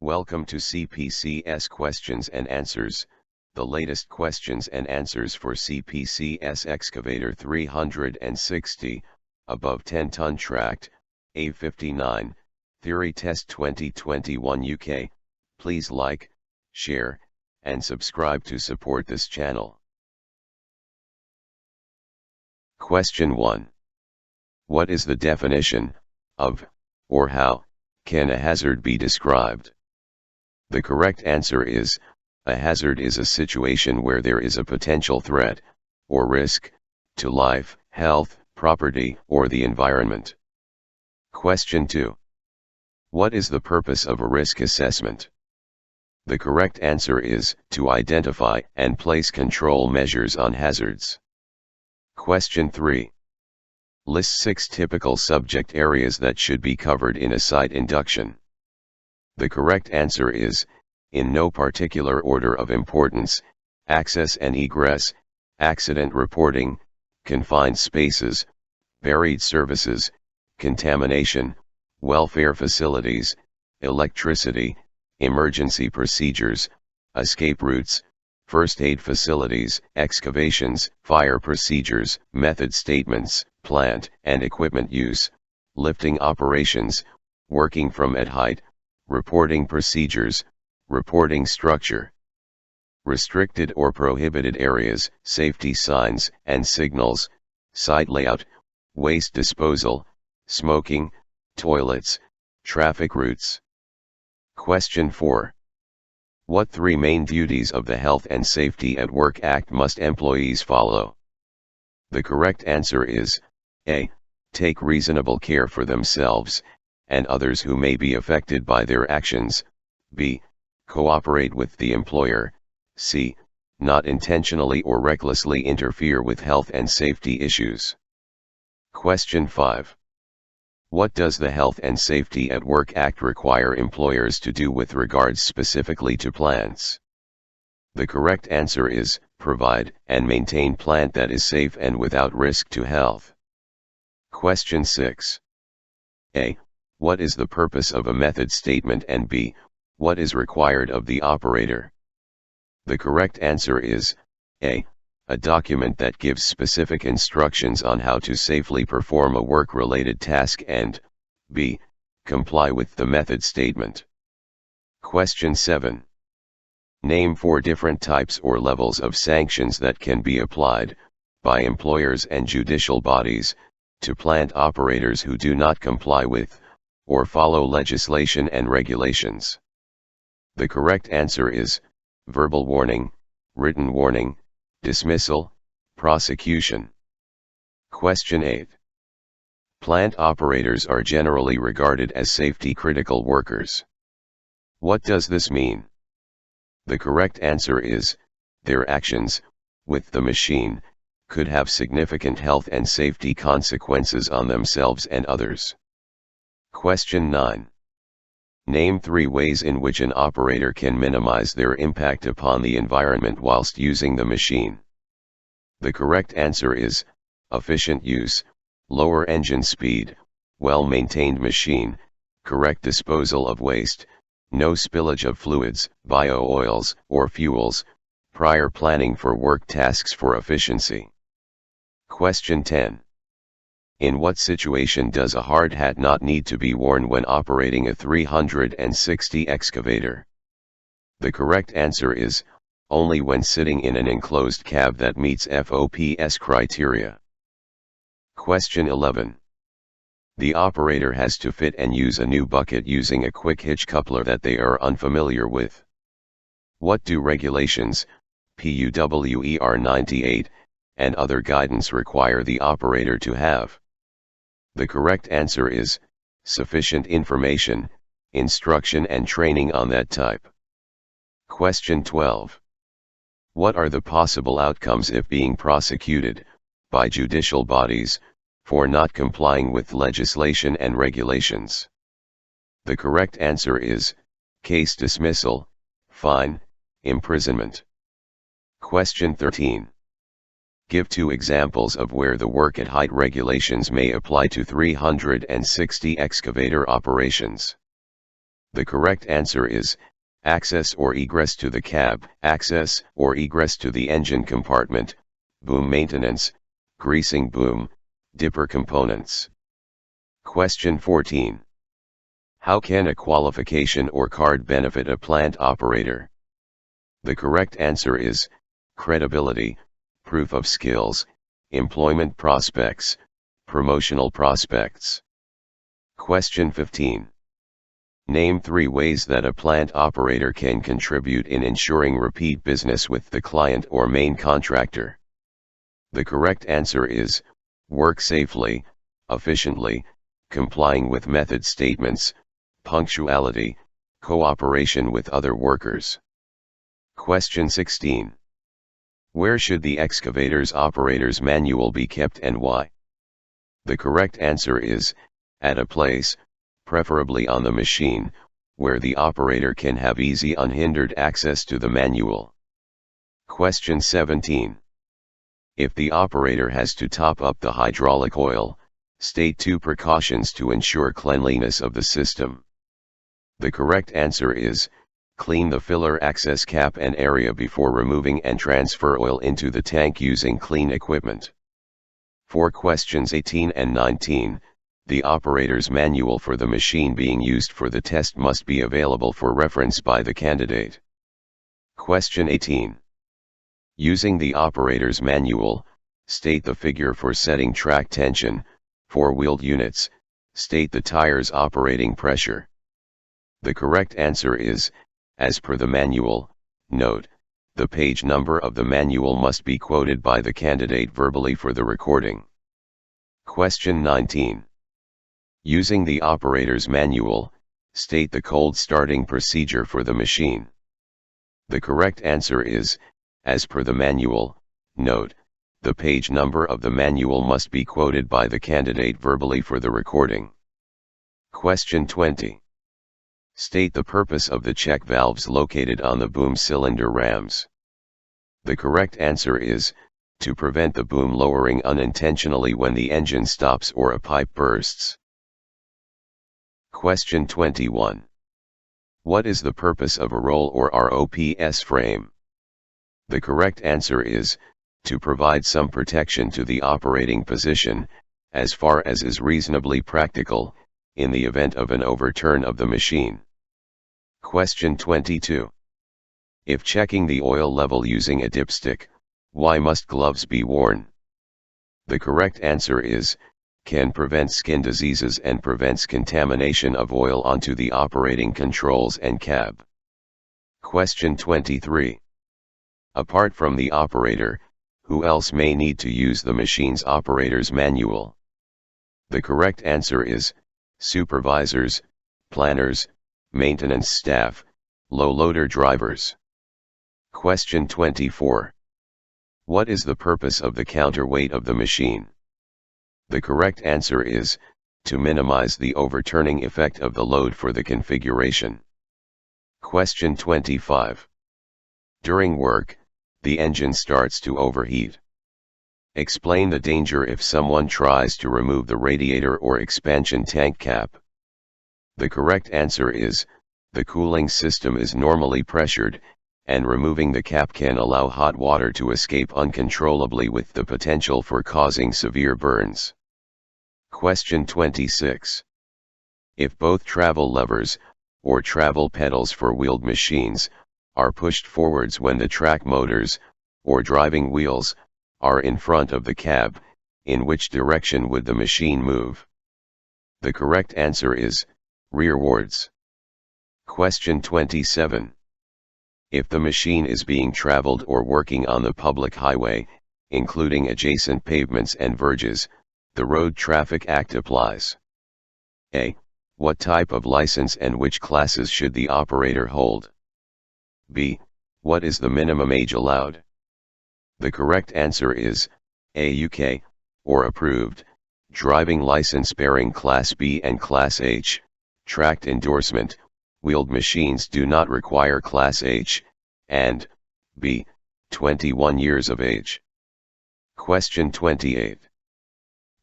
Welcome to CPCS Questions and Answers, the latest questions and answers for CPCS Excavator 360, above 10-ton tracked, A59, Theory Test 2021 UK. Please like, share, and subscribe to support this channel. Question 1. What is the definition of, or how can a hazard be described? The correct answer is, a hazard is a situation where there is a potential threat, or risk, to life, health, property, or the environment. Question 2. What is the purpose of a risk assessment? The correct answer is, to identify and place control measures on hazards. Question 3. List 6 typical subject areas that should be covered in a site induction. The correct answer is, in no particular order of importance: access and egress, accident reporting, confined spaces, buried services, contamination, welfare facilities, electricity, emergency procedures, escape routes, first aid facilities, excavations, fire procedures, method statements, plant and equipment use, lifting operations, working from at height, reporting procedures, reporting structure. Restricted or prohibited areas, safety signs and signals, site layout, waste disposal, smoking, toilets, traffic routes. Question 4. What 3 main duties of the Health and Safety at Work Act must employees follow? The correct answer is, A. Take reasonable care for themselves and others who may be affected by their actions. B. Cooperate with the employer. C. Not intentionally or recklessly interfere with health and safety issues. Question 5. What does the Health and Safety at Work Act require employers to do with regards specifically to plants? The correct answer is, provide and maintain plant that is safe and without risk to health. Question 6. A. What is the purpose of a method statement, and B. What is required of the operator? The correct answer is, A. A document that gives specific instructions on how to safely perform a work-related task, and B. Comply with the method statement. Question 7. Name 4 different types or levels of sanctions that can be applied, by employers and judicial bodies, to plant operators who do not comply with, or follow legislation and regulations. The correct answer is, verbal warning, written warning, dismissal, prosecution. Question 8. Plant operators are generally regarded as safety-critical workers. What does this mean? The correct answer is, their actions, with the machine, could have significant health and safety consequences on themselves and others. Question 9. Name 3 ways in which an operator can minimize their impact upon the environment whilst using the machine. The correct answer is, efficient use, lower engine speed, well-maintained machine, correct disposal of waste, no spillage of fluids, bio-oils, or fuels, prior planning for work tasks for efficiency. Question 10. In what situation does a hard hat not need to be worn when operating a 360 excavator? The correct answer is, only when sitting in an enclosed cab that meets FOPS criteria. Question 11. The operator has to fit and use a new bucket using a quick hitch coupler that they are unfamiliar with. What do regulations, PUWER 98, and other guidance require the operator to have? The correct answer is, sufficient information, instruction and training on that type. Question 12. What are the possible outcomes if being prosecuted, by judicial bodies, for not complying with legislation and regulations? The correct answer is, case dismissal, fine, imprisonment. Question 13. Give 2 examples of where the work at height regulations may apply to 360 excavator operations. The correct answer is access or egress to the cab, access or egress to the engine compartment, boom maintenance, greasing boom, dipper components. Question 14. How can a qualification or card benefit a plant operator? The correct answer is credibility, proof of skills, employment prospects, promotional prospects. Question 15. Name 3 ways that a plant operator can contribute in ensuring repeat business with the client or main contractor. The correct answer is work safely, efficiently, complying with method statements, punctuality, cooperation with other workers. Question 16. Where should the excavator's operator's manual be kept and why? The correct answer is at a place, preferably on the machine, where the operator can have easy unhindered access to the manual. Question 17. If the operator has to top up the hydraulic oil, state 2 precautions to ensure cleanliness of the system. The correct answer is clean the filler access cap and area before removing and transfer oil into the tank using clean equipment. For questions 18 and 19, the operator's manual for the machine being used for the test must be available for reference by the candidate. Question 18. Using the operator's manual, state the figure for setting track tension, for wheeled units, state the tire's operating pressure. The correct answer is, as per the manual. Note, the page number of the manual must be quoted by the candidate verbally for the recording. Question 19. Using the operator's manual, state the cold starting procedure for the machine. The correct answer is, as per the manual. Note, the page number of the manual must be quoted by the candidate verbally for the recording. Question 20. State the purpose of the check valves located on the boom cylinder rams. The correct answer is, to prevent the boom lowering unintentionally when the engine stops or a pipe bursts. Question 21. What is the purpose of a roll or ROPS frame? The correct answer is, to provide some protection to the operating position, as far as is reasonably practical, in the event of an overturn of the machine. Question 22. If checking the oil level using a dipstick, why must gloves be worn? The correct answer is, can prevent skin diseases and prevents contamination of oil onto the operating controls and cab. Question 23. Apart from the operator, who else may need to use the machine's operator's manual? The correct answer is, supervisors, planners, maintenance staff, low-loader drivers. Question 24. What is the purpose of the counterweight of the machine? The correct answer is, to minimize the overturning effect of the load for the configuration. Question 25. During work, the engine starts to overheat. Explain the danger if someone tries to remove the radiator or expansion tank cap. The correct answer is, the cooling system is normally pressured, and removing the cap can allow hot water to escape uncontrollably with the potential for causing severe burns. Question 26. If both travel levers, or travel pedals for wheeled machines, are pushed forwards when the track motors, or driving wheels, are in front of the cab, in which direction would the machine move? The correct answer is, rearwards. Question 27. If the machine is being traveled or working on the public highway, including adjacent pavements and verges, the Road Traffic Act applies. A. What type of license and which classes should the operator hold? B. What is the minimum age allowed? The correct answer is, A. UK, or approved, driving license bearing Class B and Class H, tracked endorsement. Wheeled machines do not require Class H, and B. 21 years of age. Question 28.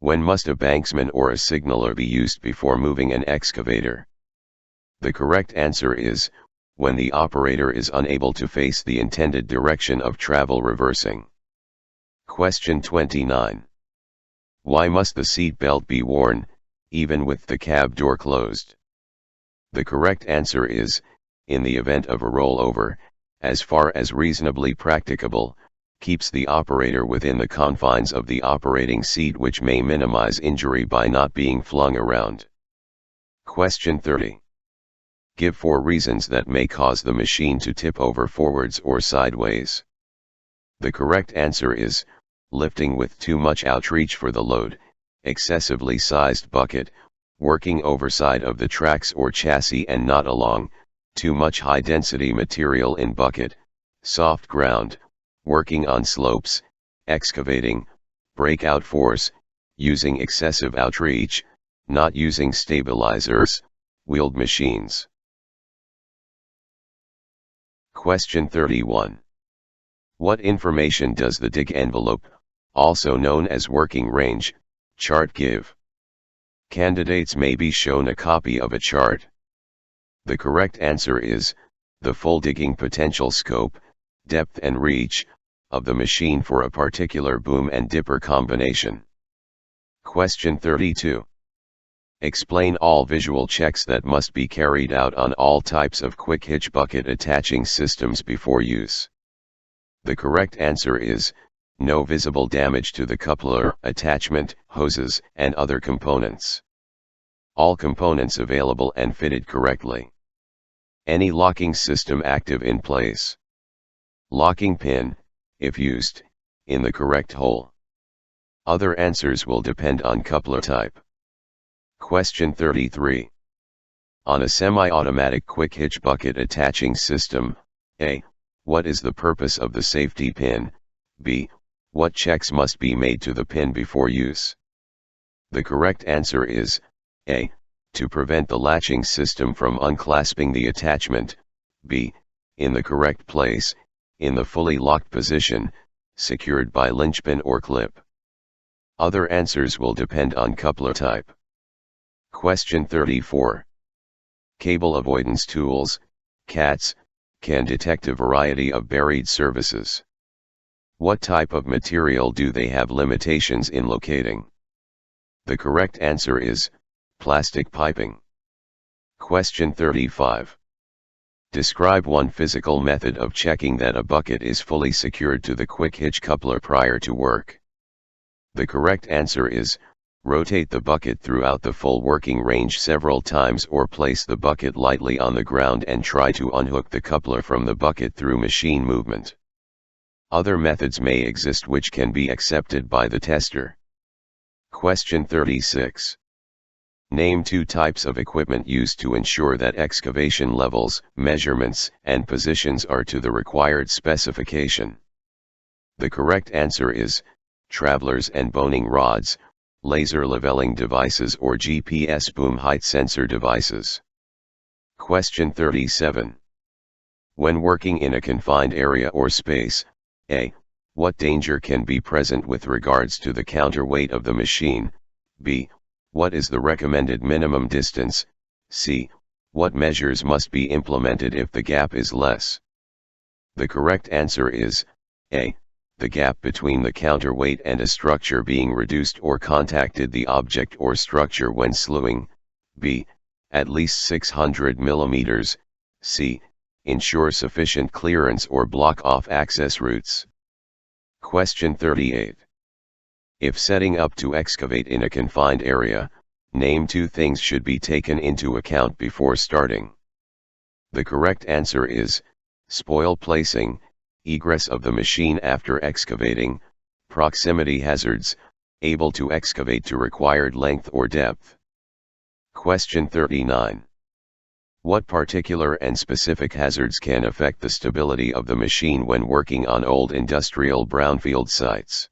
When must a banksman or a signaler be used before moving an excavator? The correct answer is, when the operator is unable to face the intended direction of travel reversing. Question 29. Why must the seat belt be worn, even with the cab door closed? The correct answer is, in the event of a rollover, as far as reasonably practicable, keeps the operator within the confines of the operating seat, which may minimize injury by not being flung around. Question 30. Give 4 reasons that may cause the machine to tip over forwards or sideways. The correct answer is, lifting with too much outreach for the load, excessively sized bucket, working overside of the tracks or chassis and not along, too much high-density material in bucket, soft ground, working on slopes, excavating, breakout force, using excessive outreach, not using stabilizers, wheeled machines. Question 31. What information does the dig envelope, also known as working range, chart give? Candidates may be shown a copy of a chart. The correct answer is, the full digging potential scope, depth and reach, of the machine for a particular boom and dipper combination. Question 32. Explain all visual checks that must be carried out on all types of quick hitch bucket attaching systems before use. The correct answer is, no visible damage to the coupler, attachment, hoses, and other components. All components available and fitted correctly. Any locking system active in place. Locking pin, if used, in the correct hole. Other answers will depend on coupler type. Question 33. On a semi-automatic quick hitch bucket attaching system, A. What is the purpose of the safety pin? B. What checks must be made to the pin before use? The correct answer is, A. To prevent the latching system from unclasping the attachment. B. In the correct place, in the fully locked position, secured by linchpin or clip. Other answers will depend on coupler type. Question 34. Cable avoidance tools, CATs, can detect a variety of buried surfaces. What type of material do they have limitations in locating? The correct answer is, plastic piping. Question 35. Describe one physical method of checking that a bucket is fully secured to the quick hitch coupler prior to work. The correct answer is, rotate the bucket throughout the full working range several times or place the bucket lightly on the ground and try to unhook the coupler from the bucket through machine movement. Other methods may exist which can be accepted by the tester. Question 36. Name 2 types of equipment used to ensure that excavation levels, measurements, and positions are to the required specification. The correct answer is, travelers and boning rods, laser leveling devices or GPS boom height sensor devices. Question 37. When working in a confined area or space, A. What danger can be present with regards to the counterweight of the machine? B. What is the recommended minimum distance? C. What measures must be implemented if the gap is less? The correct answer is, A. The gap between the counterweight and a structure being reduced or contacted the object or structure when slewing. B. At least 600 mm. C. Ensure sufficient clearance or block off access routes. Question 38. If setting up to excavate in a confined area, name 2 things should be taken into account before starting. The correct answer is, spoil placing, egress of the machine after excavating, proximity hazards, able to excavate to required length or depth. Question 39. What particular and specific hazards can affect the stability of the machine when working on old industrial brownfield sites?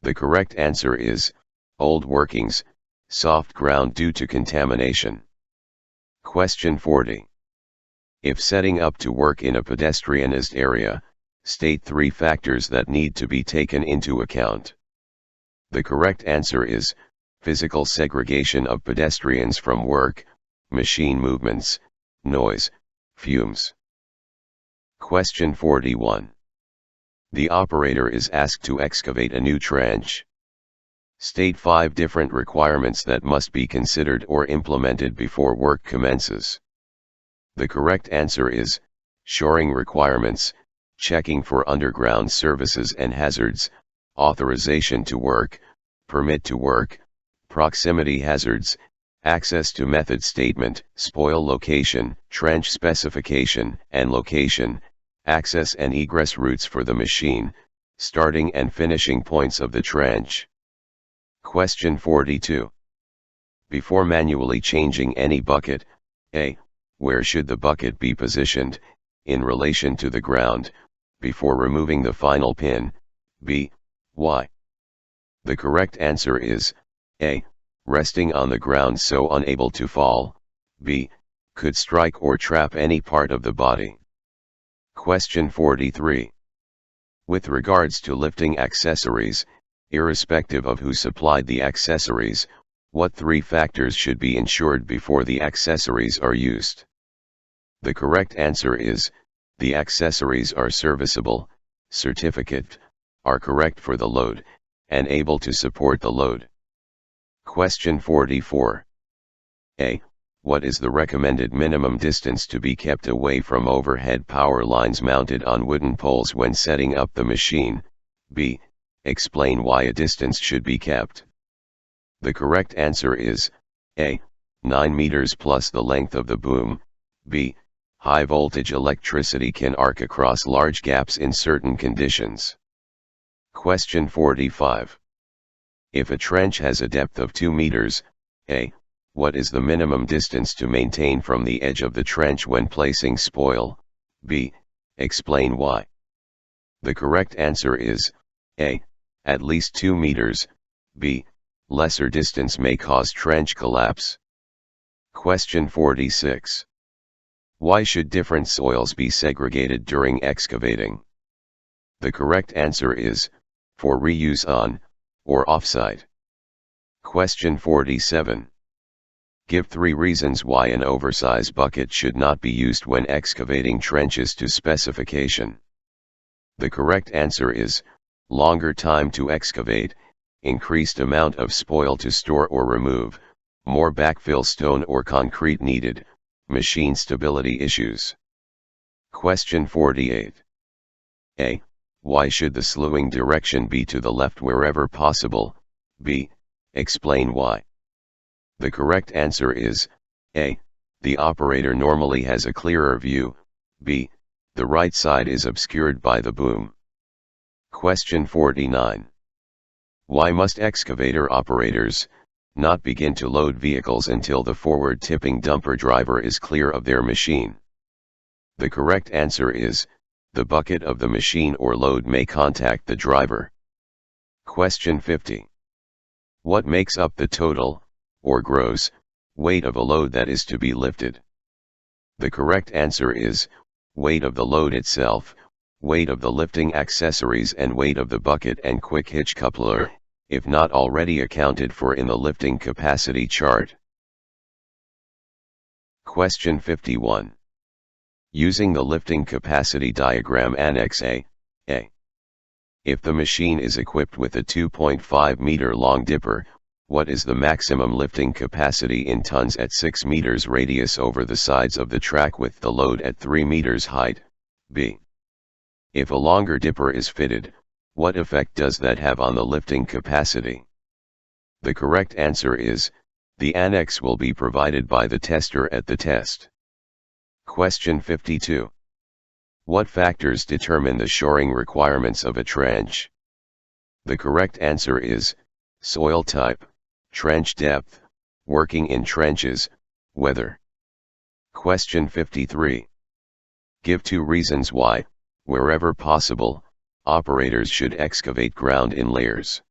The correct answer is, old workings, soft ground due to contamination. Question 40. If setting up to work in a pedestrianized area, state 3 factors that need to be taken into account. The correct answer is, physical segregation of pedestrians from work, machine movements, noise, fumes. Question 41. The operator is asked to excavate a new trench. State 5 different requirements that must be considered or implemented before work commences. The correct answer is, shoring requirements, checking for underground services and hazards, authorization to work, permit to work, proximity hazards, access to method statement, spoil location, trench specification and location, access and egress routes for the machine, starting and finishing points of the trench. Question 42. Before manually changing any bucket, A. Where should the bucket be positioned, in relation to the ground, before removing the final pin? B. Why? The correct answer is, A. Resting on the ground so unable to fall. B. Could strike or trap any part of the body. Question 43. With regards to lifting accessories, irrespective of who supplied the accessories, what 3 factors should be ensured before the accessories are used? The correct answer is, the accessories are serviceable, certificate, are correct for the load, and able to support the load. Question 44. A. What is the recommended minimum distance to be kept away from overhead power lines mounted on wooden poles when setting up the machine? B. Explain why a distance should be kept. The correct answer is, A. 9 meters plus the length of the boom. B. High voltage electricity can arc across large gaps in certain conditions. Question 45. If a trench has a depth of 2 meters, A. What is the minimum distance to maintain from the edge of the trench when placing spoil? B. Explain why. The correct answer is, A. At least 2 meters. B. Lesser distance may cause trench collapse. Question 46. Why should different soils be segregated during excavating? The correct answer is, for reuse on, or offsite. Question 47. Give 3 reasons why an oversized bucket should not be used when excavating trenches to specification. The correct answer is, longer time to excavate, increased amount of spoil to store or remove, more backfill stone or concrete needed, machine stability issues. Question 48. A. Why should the slewing direction be to the left wherever possible? B. Explain why. The correct answer is, A. The operator normally has a clearer view. B. The right side is obscured by the boom. Question 49. Why must excavator operators not begin to load vehicles until the forward tipping dumper driver is clear of their machine? The correct answer is, the bucket of the machine or load may contact the driver. Question 50. What makes up the total, or gross, weight of a load that is to be lifted? The correct answer is, weight of the load itself, weight of the lifting accessories and weight of the bucket and quick hitch coupler, if not already accounted for in the lifting capacity chart. Question 51. Using the lifting capacity diagram Annex A. If the machine is equipped with a 2.5 meter long dipper, what is the maximum lifting capacity in tons at 6 meters radius over the sides of the track with the load at 3 meters height? B. If a longer dipper is fitted, what effect does that have on the lifting capacity? The correct answer is, the annex will be provided by the tester at the test. Question 52. What factors determine the shoring requirements of a trench? The correct answer is, soil type, trench depth, working in trenches, weather. Question 53. Give 2 reasons why, wherever possible, operators should excavate ground in layers.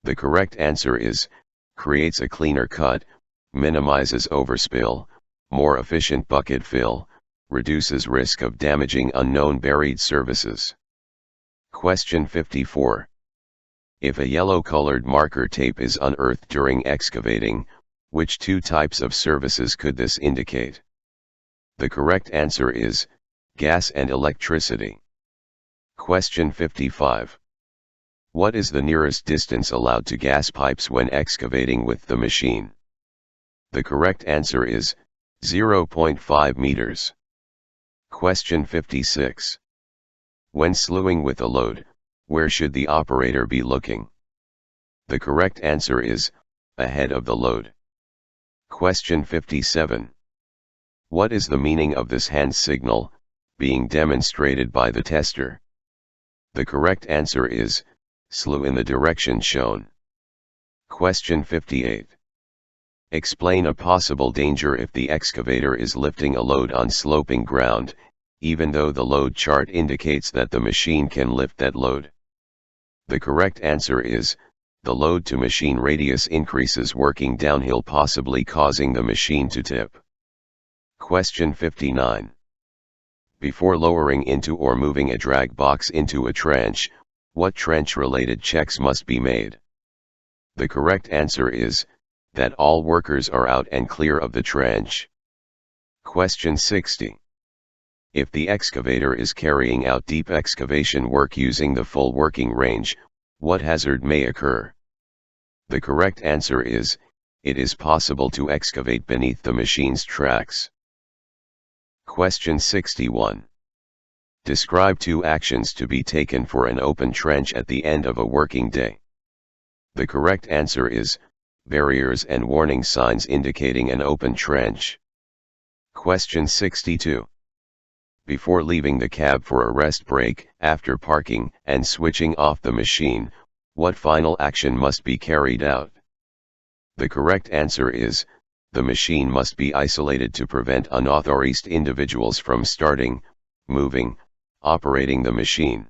The correct answer is, creates a cleaner cut, minimizes overspill, more efficient bucket fill, reduces risk of damaging unknown buried surfaces. Question 54. If a yellow-colored marker tape is unearthed during excavating, which 2 types of surfaces could this indicate? The correct answer is gas and electricity. Question 55. What is the nearest distance allowed to gas pipes when excavating with the machine? The correct answer is 0.5 meters. Question 56. When slewing with a load, where should the operator be looking? The correct answer is ahead of the load. Question 57. What is the meaning of this hand signal being demonstrated by the tester? The correct answer is slew in the direction shown. Question 58. Explain a possible danger if the excavator is lifting a load on sloping ground, even though the load chart indicates that the machine can lift that load. The correct answer is the load to machine radius increases working downhill, possibly causing the machine to tip. Question 59. Before lowering into or moving a drag box into a trench, what trench-related checks must be made? The correct answer is that all workers are out and clear of the trench. Question 60. If the excavator is carrying out deep excavation work using the full working range, what hazard may occur? The correct answer is, it is possible to excavate beneath the machine's tracks. Question 61. Describe 2 actions to be taken for an open trench at the end of a working day. The correct answer is barriers and warning signs indicating an open trench. Question 62. Before leaving the cab for a rest break, after parking and switching off the machine, what final action must be carried out? The correct answer is, the machine must be isolated to prevent unauthorized individuals from starting, moving, operating the machine.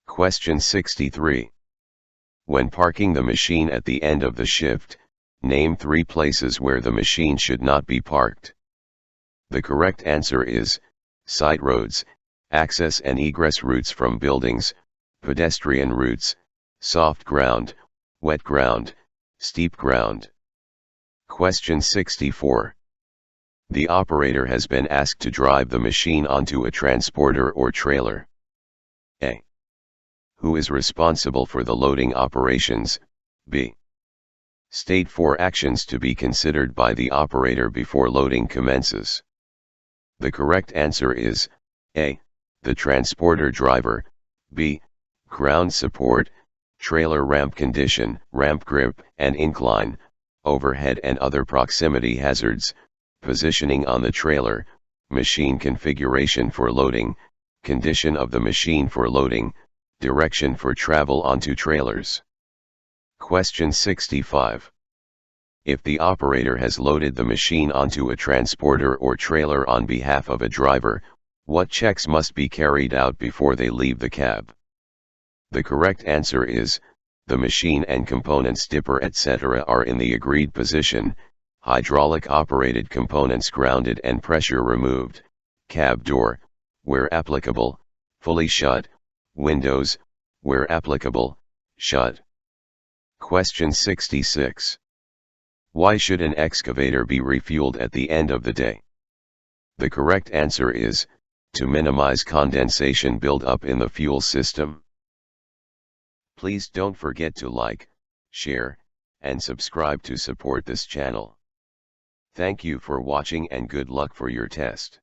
Question 63. When parking the machine at the end of the shift, name 3 places where the machine should not be parked. The correct answer is side roads, access and egress routes from buildings, pedestrian routes, soft ground, wet ground, steep ground. Question 64. The operator has been asked to drive the machine onto a transporter or trailer. A. Who is responsible for the loading operations? B. State 4 actions to be considered by the operator before loading commences. The correct answer is A. The transporter driver, B. Ground support, trailer ramp condition, ramp grip and incline, overhead and other proximity hazards, positioning on the trailer, machine configuration for loading, condition of the machine for loading, direction for travel onto trailers. Question 65. If the operator has loaded the machine onto a transporter or trailer on behalf of a driver, what checks must be carried out before they leave the cab? The correct answer is, the machine and components, dipper etc. are in the agreed position, hydraulic operated components grounded and pressure removed, cab door, where applicable, fully shut, windows, where applicable, shut. Question 66. Why should an excavator be refueled at the end of the day? The correct answer is, to minimize condensation buildup in the fuel system. Please don't forget to like, share, and subscribe to support this channel. Thank you for watching and good luck for your test.